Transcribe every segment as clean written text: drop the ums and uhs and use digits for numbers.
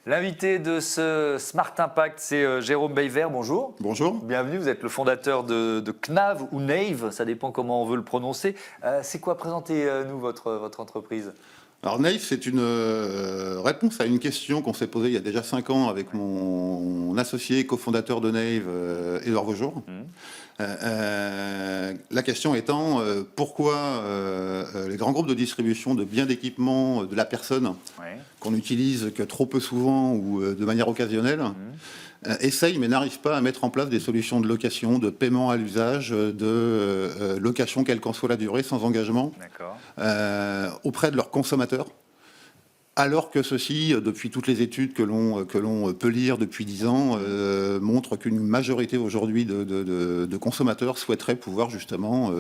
L'invité de ce Smart Impact, c'est Jérôme Bayver. Bonjour. Bonjour. Bienvenue, vous êtes le fondateur de CNAV ou Nave, ça dépend comment on veut le prononcer. C'est quoi? Présentez-nous votre entreprise. Alors Naïf, c'est une réponse à une question qu'on s'est posée il y a déjà 5 ans avec mon associé cofondateur de Nave, Édouard Vaujour. La question étant pourquoi les grands groupes de distribution de biens d'équipement de la personne qu'on n'utilise que trop peu souvent ou de manière occasionnelle essayent mais n'arrivent pas à mettre en place des solutions de location, de paiement à l'usage, de location quelle qu'en soit la durée sans engagement auprès de leurs consommateurs. Alors que ceci, depuis toutes les études que l'on peut lire depuis 10 ans, montrent qu'une majorité aujourd'hui de consommateurs souhaiteraient pouvoir justement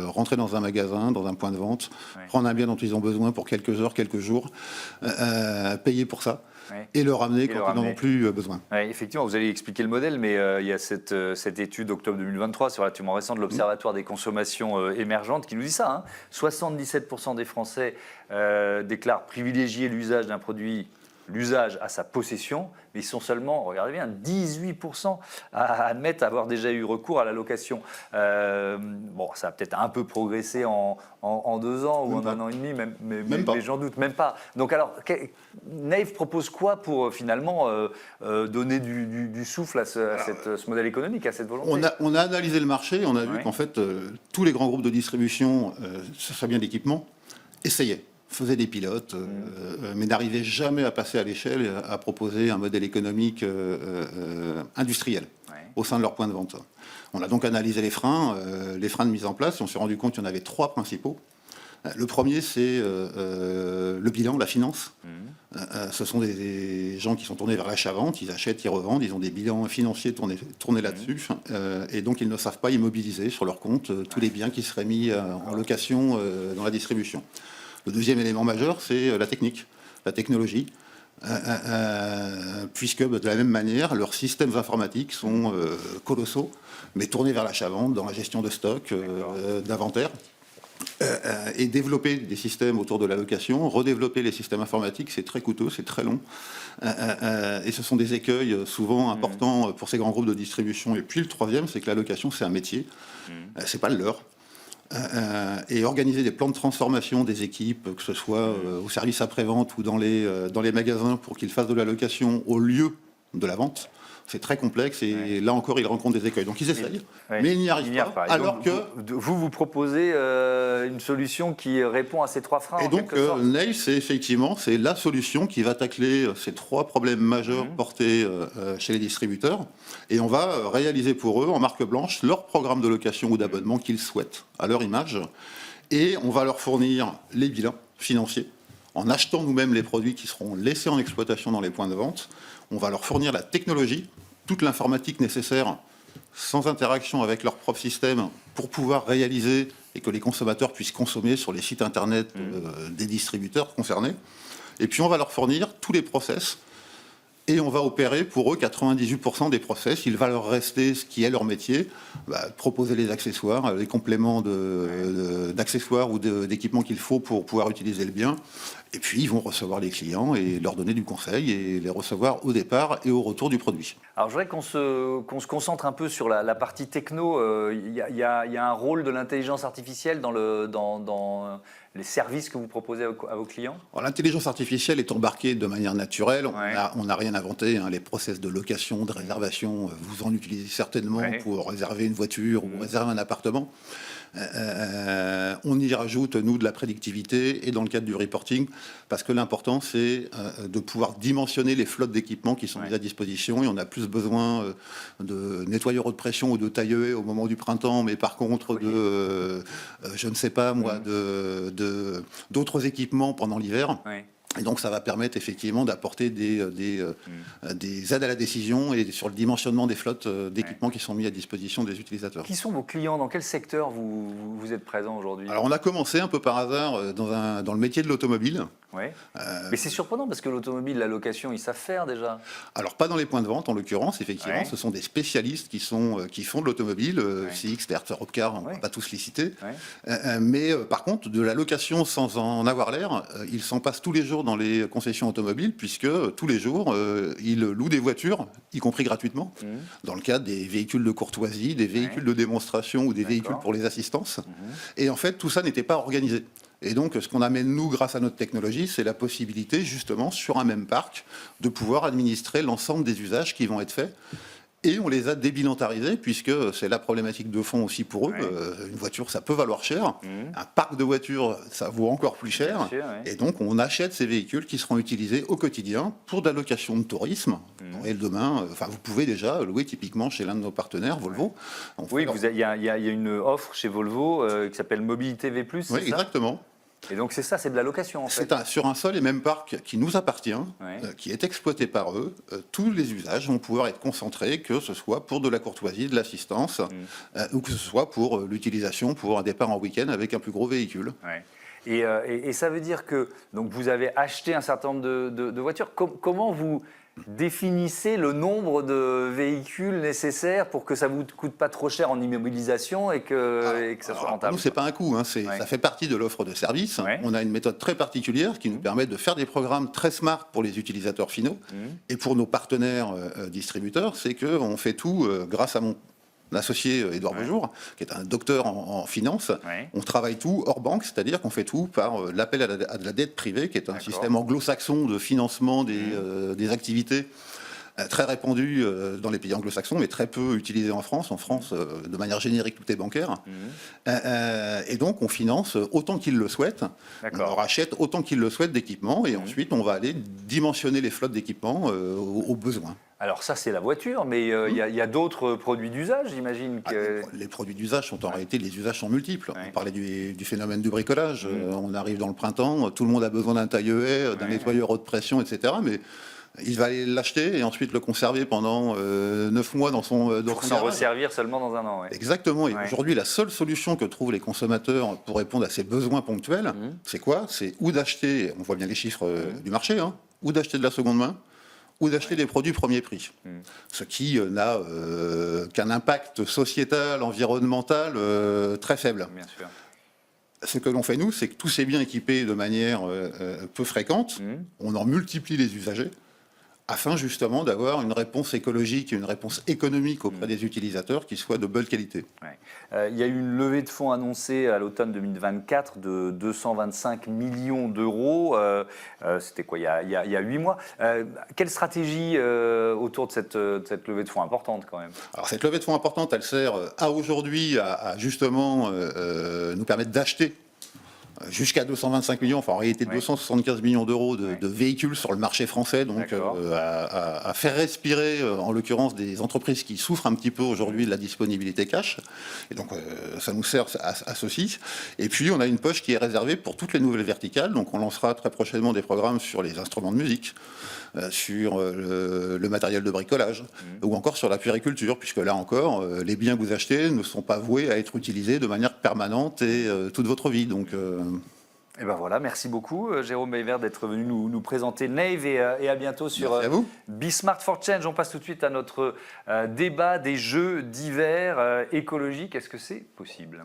rentrer dans un magasin, dans un point de vente, prendre un bien dont ils ont besoin pour quelques heures, quelques jours, payer pour ça. Et le ramener quand ils n'en ont plus besoin. Effectivement, vous allez expliquer le modèle, mais il y a cette étude d'octobre 2023, c'est relativement récent, de l'Observatoire des consommations émergentes qui nous dit ça. 77% des Français déclarent privilégier l'usage d'un produit, l'usage à sa possession, mais ils sont seulement, regardez bien, 18% à admettre avoir déjà eu recours à la location. Bon, ça a peut-être un peu progressé en 2 ans ou en 1 an et demi, mais j'en doute même pas. Donc alors, Nave propose quoi pour finalement donner du souffle à ce modèle économique, à cette volonté? On a analysé le marché, on a vu qu'en fait, tous les grands groupes de distribution, ce soit bien d'équipement, essayaient. Faisaient des pilotes, mais n'arrivaient jamais à passer à l'échelle, à proposer un modèle économique industriel au sein de leur point de vente. On a donc analysé les freins de mise en place, et on s'est rendu compte qu'il y en avait 3 principaux. Le premier, c'est le bilan, la finance. Ce sont des gens qui sont tournés vers l'achat-vente, ils achètent, ils revendent, ils ont des bilans financiers tournés là-dessus, et donc ils ne savent pas immobiliser sur leur compte tous les biens qui seraient mis en location dans la distribution. Le deuxième élément majeur, c'est la technique, la technologie, puisque de la même manière, leurs systèmes informatiques sont colossaux, mais tournés vers l'achat-vente, dans la gestion de stock, d'inventaire. Et développer des systèmes autour de la location, redévelopper les systèmes informatiques, c'est très coûteux, c'est très long. Et ce sont des écueils souvent importants pour ces grands groupes de distribution. Et puis le troisième, c'est que la location, c'est un métier, c'est pas le leur. Et organiser des plans de transformation des équipes, que ce soit au service après-vente ou dans les magasins pour qu'ils fassent de la location au lieu de la vente, c'est très complexe et là encore ils rencontrent des écueils. Donc ils essayent, mais ils n'y arrivent pas. Alors que vous proposez une solution qui répond à ces 3 freins. Et donc Nail, c'est la solution qui va tacler ces 3 problèmes majeurs portés chez les distributeurs. Et on va réaliser pour eux, en marque blanche, leur programme de location ou d'abonnement qu'ils souhaitent, à leur image. Et on va leur fournir les bilans financiers, en achetant nous-mêmes les produits qui seront laissés en exploitation dans les points de vente. On va leur fournir la technologie, toute l'informatique nécessaire, sans interaction avec leur propre système, pour pouvoir réaliser et que les consommateurs puissent consommer sur les sites internet des distributeurs concernés. Et puis on va leur fournir tous les process. Et on va opérer pour eux 98% des process. Il va leur rester ce qui est leur métier, proposer les accessoires, les compléments d'accessoires ou d'équipements qu'il faut pour pouvoir utiliser le bien. Et puis ils vont recevoir les clients et leur donner du conseil et les recevoir au départ et au retour du produit. Alors je voudrais qu'on se concentre un peu sur la partie techno. Il y a un rôle de l'intelligence artificielle dans les services que vous proposez à vos clients? L'intelligence artificielle est embarquée de manière naturelle. On n'a rien inventé. Les process de location, de réservation, vous en utilisez certainement pour réserver une voiture ou réserver un appartement. On y rajoute, nous, de la prédictivité et dans le cadre du reporting, parce que l'important, c'est de pouvoir dimensionner les flottes d'équipements qui sont mises à disposition. Et on a plus besoin de nettoyeurs haute pression ou de tailleuls au moment du printemps, mais par contre, je ne sais pas moi, d'autres équipements pendant l'hiver. Et donc ça va permettre effectivement d'apporter des aides à la décision et sur le dimensionnement des flottes d'équipements qui sont mis à disposition des utilisateurs. Qui sont vos clients? Dans quel secteur vous êtes présent aujourd'hui? Alors on a commencé un peu par hasard dans le métier de l'automobile. Mais c'est surprenant parce que l'automobile, la location, ils savent faire déjà. Alors pas dans les points de vente en l'occurrence, effectivement, ce sont des spécialistes qui font de l'automobile, CX, Hertz, Europcar, on ne va pas tous les citer. Mais par contre, de la location sans en avoir l'air, ils s'en passent tous les jours voitures dans les concessions automobiles, puisque tous les jours, ils louent des voitures, y compris gratuitement, dans le cadre des véhicules de courtoisie, des véhicules de démonstration ou des véhicules pour les assistances. Et en fait, tout ça n'était pas organisé. Et donc, ce qu'on amène, nous, grâce à notre technologie, c'est la possibilité, justement, sur un même parc, de pouvoir administrer l'ensemble des usages qui vont être faits. Et on les a débilantarisés, puisque c'est la problématique de fond aussi pour eux. Une voiture, ça peut valoir cher. Un parc de voitures, ça vaut encore plus cher. Et donc, on achète ces véhicules qui seront utilisés au quotidien pour de la location de tourisme. Et demain, vous pouvez déjà louer typiquement chez l'un de nos partenaires, Volvo. Oui, il y a une offre chez Volvo qui s'appelle Mobilité V+, c'est ça ? Oui, exactement. Et donc c'est ça, c'est de la location en fait. C'est sur un seul et même parc qui nous appartient, qui est exploité par eux. Tous les usages vont pouvoir être concentrés, que ce soit pour de la courtoisie, de l'assistance, ou que ce soit pour l'utilisation pour un départ en week-end avec un plus gros véhicule. Et ça veut dire que donc vous avez acheté un certain nombre de voitures. Comment vous définissez le nombre de véhicules nécessaires pour que ça ne vous coûte pas trop cher en immobilisation et que ça soit rentable? Nous, ce n'est pas un coût, ça fait partie de l'offre de service. On a une méthode très particulière qui nous permet de faire des programmes très smart pour les utilisateurs finaux. Et pour nos partenaires distributeurs, c'est qu'on fait tout grâce à mon associé Édouard Beaujour, qui est un docteur en finance. On travaille tout hors banque, c'est-à-dire qu'on fait tout par l'appel à la dette privée, qui est un système anglo-saxon de financement des activités très répandu dans les pays anglo-saxons, mais très peu utilisé en France. En France, de manière générique, tout est bancaire. Et donc, on finance autant qu'ils le souhaitent. On leur achète autant qu'ils le souhaitent d'équipements. Et ensuite, on va aller dimensionner les flottes d'équipements aux besoins. Alors ça, c'est la voiture, mais il y a d'autres produits d'usage, j'imagine que... Les produits d'usage sont en réalité, les usages sont multiples. On parlait du phénomène du bricolage. On arrive dans le printemps, tout le monde a besoin d'un taille-haie, d'un nettoyeur haute pression, etc. Mais il va aller l'acheter et ensuite le conserver pendant 9 mois dans son pour s'en resservir seulement dans un an. Exactement. Et aujourd'hui, la seule solution que trouvent les consommateurs pour répondre à ces besoins ponctuels, c'est quoi? C'est ou d'acheter, on voit bien les chiffres du marché, ou d'acheter de la seconde main, ou d'acheter des produits premier prix. Ce qui n'a qu'un impact sociétal, environnemental très faible. Bien sûr. Ce que l'on fait, nous, c'est que tous ces biens équipés de manière peu fréquente, on en multiplie les usagers, afin justement d'avoir une réponse écologique et une réponse économique auprès des utilisateurs qui soit de bonne qualité. Il y a eu une levée de fonds annoncée à l'automne 2024 de 225 millions d'euros. C'était quoi, il y a 8 mois. Quelle stratégie autour de cette levée de fonds importante quand même? Alors cette levée de fonds importante, elle sert aujourd'hui à justement nous permettre d'acheter jusqu'à 225 millions, enfin en réalité 275 millions d'euros de véhicules sur le marché français, donc à faire respirer en l'occurrence des entreprises qui souffrent un petit peu aujourd'hui de la disponibilité cash. Et donc ça nous sert à ceci. Et puis on a une poche qui est réservée pour toutes les nouvelles verticales, donc on lancera très prochainement des programmes sur les instruments de musique, sur le matériel de bricolage, ou encore sur la puériculture, puisque là encore, les biens que vous achetez ne sont pas voués à être utilisés de manière permanente et toute votre vie. Donc, et ben voilà, merci beaucoup Jérôme Bayver d'être venu nous présenter Nave et à bientôt sur Be Smart for Change. On passe tout de suite à notre débat des jeux d'hiver écologiques. Est-ce que c'est possible ?